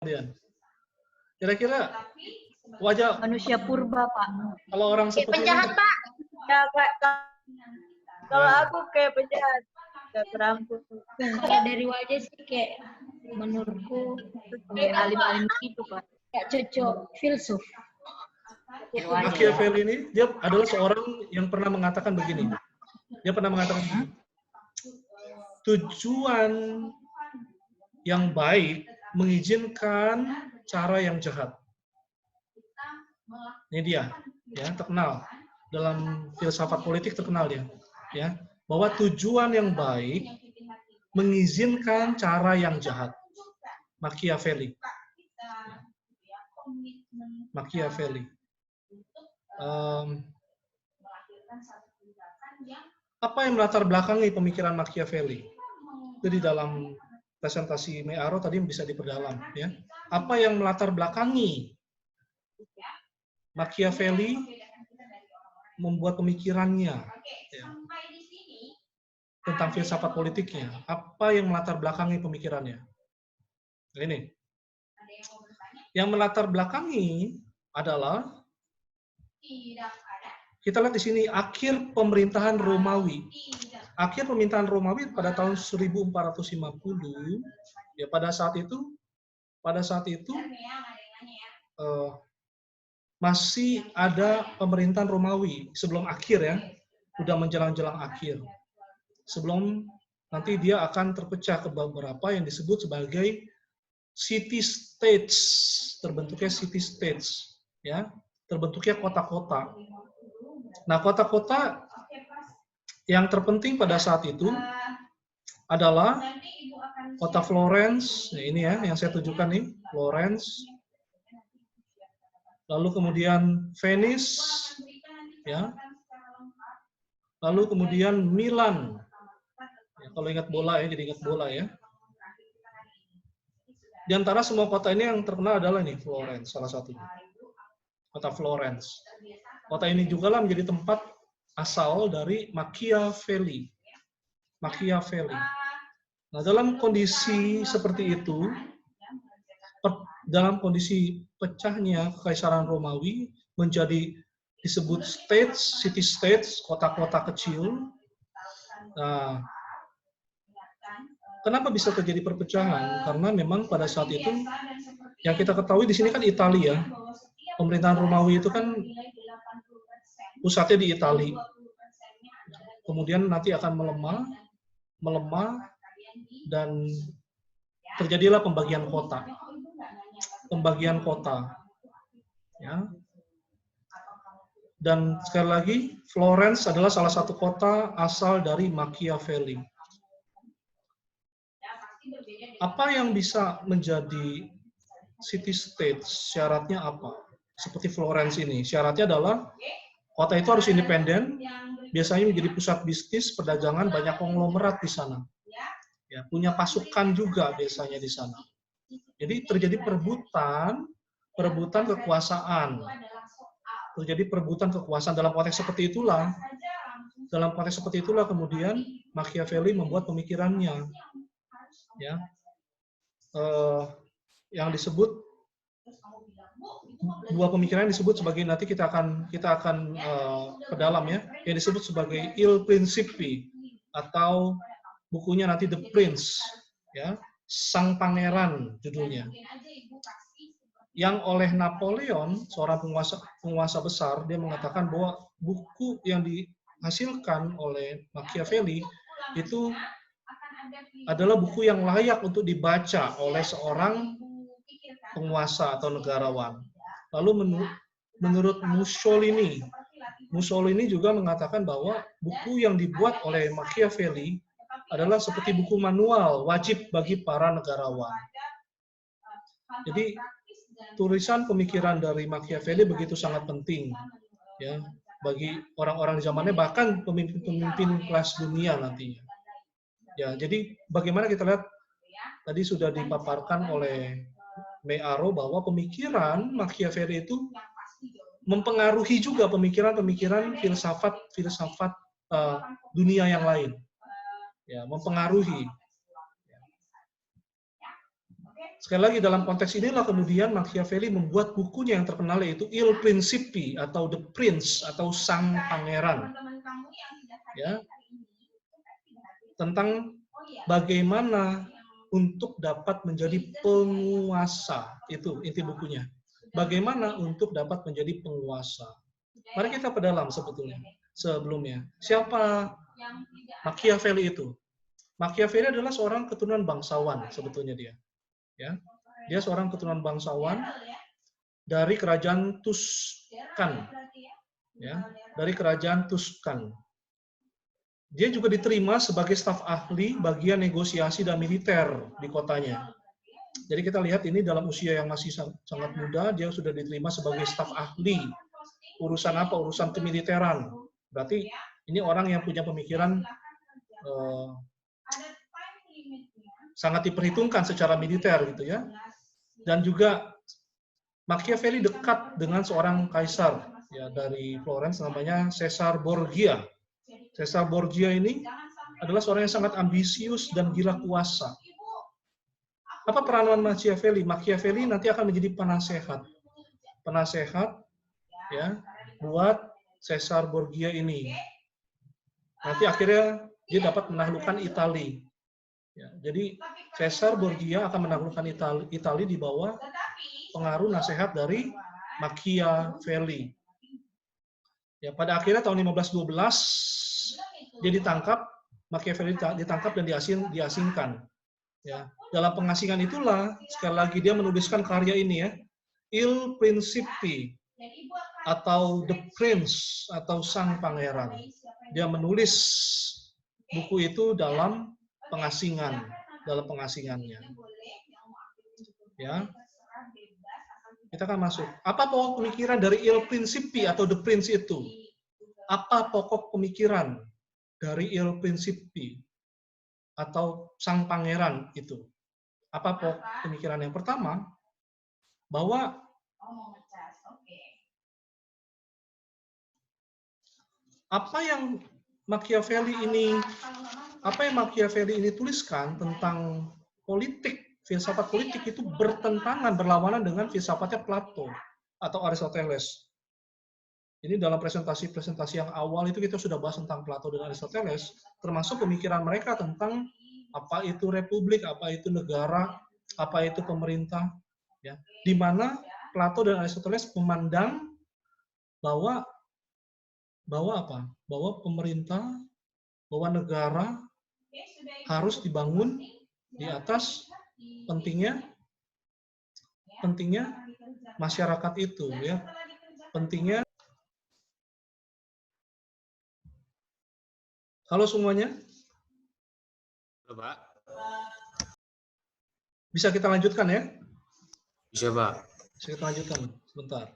Kemudian, kira-kira wajah Manusia purba, Pak. kalau orang Kayak seperti penjahat, ini, Pak. Ya, Kak. Kalau Nah. aku kayak penjahat. Gak terampil. Kalau dari wajah sih kayak menurutku Kayak alim-alim gitu, Pak. gak cocok filsuf. Dari wajah ya. Machiavelli ini dia adalah seorang yang pernah mengatakan begini. Dia pernah mengatakan begini. Tujuan yang baik mengizinkan cara yang jahat. Ini dia, ya, terkenal dalam filsafat politik, terkenal dia, ya, bahwa tujuan yang baik mengizinkan cara yang jahat. Machiavelli. Machiavelli. Apa yang melatar belakangi pemikiran Machiavelli? Jadi dalam presentasi Mearo tadi bisa diperdalam, ya. Apa yang melatar belakangi Machiavelli membuat pemikirannya, ya, tentang filsafat politiknya? Apa yang melatar belakangi pemikirannya? Ini. Yang melatar belakangi adalah kita lihat di sini akhir pemerintahan Romawi. Akhir pemerintahan Romawi pada tahun 1450, ya, pada saat itu masih ada pemerintahan Romawi sebelum akhir, ya, udah menjelang-jelang akhir. Sebelum nanti dia akan terpecah ke beberapa yang disebut sebagai city states, terbentuknya city states, ya, terbentuknya kota-kota. Nah, kota-kota yang terpenting pada saat itu adalah kota Florence, nah ini ya yang saya tunjukkan nih, Florence. Lalu kemudian Venice, ya. Lalu kemudian Milan. Ya, kalau ingat bola ya, jadi ingat bola ya. Di antara semua kota ini yang terkenal adalah nih Florence, salah satunya. Kota Florence. Kota ini juga lah menjadi tempat asal dari Machiavelli. Machiavelli. Nah, dalam kondisi seperti itu, dalam kondisi pecahnya Kekaisaran Romawi menjadi disebut states, city states, kota-kota kecil. Nah, kenapa bisa terjadi perpecahan? Karena memang pada saat itu yang kita ketahui di sini kan Italia. Pemerintahan Romawi itu kan pusatnya di Italia. Kemudian nanti akan melemah dan terjadilah pembagian kota. Pembagian kota. Ya. Dan sekali lagi, Florence adalah salah satu kota asal dari Machiavelli. Apa yang bisa menjadi city state? Syaratnya apa? Seperti Florence ini, syaratnya adalah kota itu harus independen, biasanya menjadi pusat bisnis, perdagangan, banyak konglomerat di sana. Ya, punya pasukan juga biasanya di sana. Jadi terjadi perebutan kekuasaan. Terjadi perebutan kekuasaan dalam konteks seperti itulah. Dalam konteks seperti itulah kemudian Machiavelli membuat pemikirannya. Ya. Yang disebut dua pemikiran disebut sebagai, nanti kita akan ke dalam ya, yang disebut sebagai Il Principi, atau bukunya nanti The Prince, ya, Sang Pangeran judulnya, yang oleh Napoleon, seorang penguasa besar. Dia mengatakan bahwa buku yang dihasilkan oleh Machiavelli itu adalah buku yang layak untuk dibaca oleh seorang penguasa atau negarawan. Lalu menurut Mussolini juga mengatakan bahwa buku yang dibuat oleh Machiavelli adalah seperti buku manual wajib bagi para negarawan. Jadi tulisan pemikiran dari Machiavelli begitu sangat penting, ya, bagi orang-orang di zamannya, bahkan pemimpin-pemimpin kelas dunia nantinya. Ya, jadi bagaimana kita lihat tadi sudah dipaparkan oleh Mearo bahwa pemikiran Machiavelli itu mempengaruhi juga pemikiran-pemikiran filsafat dunia yang lain. Ya, mempengaruhi. Sekali lagi dalam konteks inilah kemudian Machiavelli membuat bukunya yang terkenal yaitu Il Principi atau The Prince atau Sang Pangeran. Ya. Tentang bagaimana untuk dapat menjadi penguasa. Itu inti bukunya. Bagaimana untuk dapat menjadi penguasa. Mari kita perdalam sebelumnya. Siapa Machiavelli itu? Machiavelli adalah seorang keturunan bangsawan sebetulnya dia. Ya, dia seorang keturunan bangsawan dari kerajaan Tuscan, ya, dari kerajaan Tuscan. Dia juga diterima sebagai staf ahli bagian negosiasi dan militer di kotanya. Jadi kita lihat ini dalam usia yang masih sangat muda, dia sudah diterima sebagai staf ahli. Urusan apa? Urusan kemiliteran. Berarti ini orang yang punya pemikiran sangat diperhitungkan secara militer gitu ya. Dan juga Machiavelli dekat dengan seorang kaisar ya dari Florence namanya Caesar Borgia. Caesar Borgia ini adalah seorang yang sangat ambisius dan gila kuasa. Apa peranan Machiavelli? Machiavelli nanti akan menjadi penasehat ya buat Caesar Borgia ini. Nanti akhirnya dia dapat menaklukkan Italia. Ya, jadi Caesar Borgia akan menaklukkan Italia di bawah pengaruh nasihat dari Machiavelli. Ya, pada akhirnya tahun 1512 dia ditangkap, Machiavelli ditangkap dan diasingkan. Ya, dalam pengasingan itulah sekali lagi dia menuliskan karya ini ya, Il Principi atau The Prince atau Sang Pangeran. Dia menulis buku itu dalam pengasingannya. Ya. Kita akan masuk. Apa pokok pemikiran dari Il Principi atau The Prince itu? Apa pokok pemikiran dari Il Principi atau Sang Pangeran itu? Apa pokok pemikiran yang pertama? Bahwa apa yang Machiavelli ini tuliskan tentang politik, filsafat politik itu bertentangan, berlawanan dengan filsafatnya Plato atau Aristoteles. Ini dalam presentasi yang awal itu kita sudah bahas tentang Plato dan Aristoteles, termasuk pemikiran mereka tentang apa itu republik, apa itu negara, apa itu pemerintah, ya. Di mana Plato dan Aristoteles memandang bahwa pemerintah, bahwa negara harus dibangun di atas pentingnya masyarakat itu, ya. Pentingnya. Halo semuanya. Halo, Pak. Bisa kita lanjutkan ya? Bisa, Pak. Bisa kita lanjutkan sebentar.